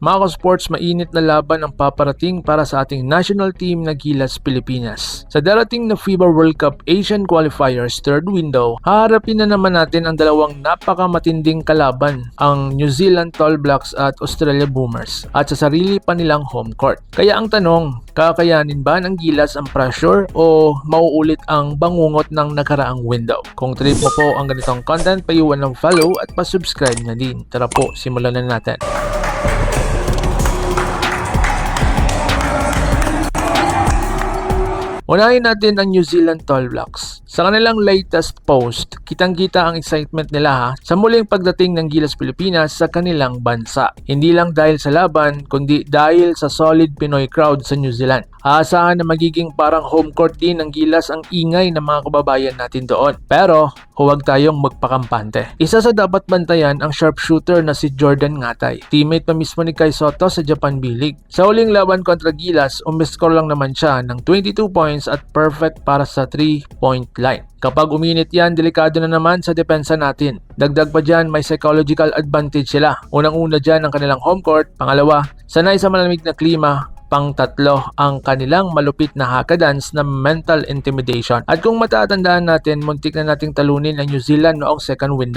Mga sports, mainit na laban ang paparating para sa ating national team na Gilas Pilipinas. Sa darating na FIBA World Cup Asian Qualifiers third window, haharapin na naman natin ang dalawang napakamatinding kalaban, ang New Zealand Tall Blacks at Australia Boomers, at sa sarili pa nilang home court. Kaya ang tanong, kakayanin ba ng Gilas ang pressure o mauulit ang bangungot ng nakaraang window? Kung trip mo po ang ganitong content, paiwan ng follow at pa-subscribe na din. Tara po, simulan na natin. Unahin natin ang New Zealand Tall Blacks. Sa kanilang latest post, kitang-kita ang excitement nila sa muling pagdating ng Gilas Pilipinas sa kanilang bansa. Hindi lang dahil sa laban, kundi dahil sa solid Pinoy crowd sa New Zealand. Aasahan na magiging parang home court din ng Gilas ang ingay ng mga kababayan natin doon. Pero huwag tayong magpakampante. Isa sa dapat bantayan ang sharpshooter na si Jordan Ngatay. Teammate pa mismo ni Kai Sotto sa Japan B-League. Sa huling laban kontra Gilas, umiscore lang naman siya ng 22 points at perfect para sa 3-point line. Kapag uminit yan, delikado na naman sa depensa natin. Dagdag pa dyan, may psychological advantage sila. Unang-una dyan ang kanilang home court. Pangalawa, sanay sa malamig na klima. Pang-tatlo, ang kanilang malupit na hakadance na mental intimidation. At kung matatandaan natin, muntik na nating talunin ang New Zealand noong second window.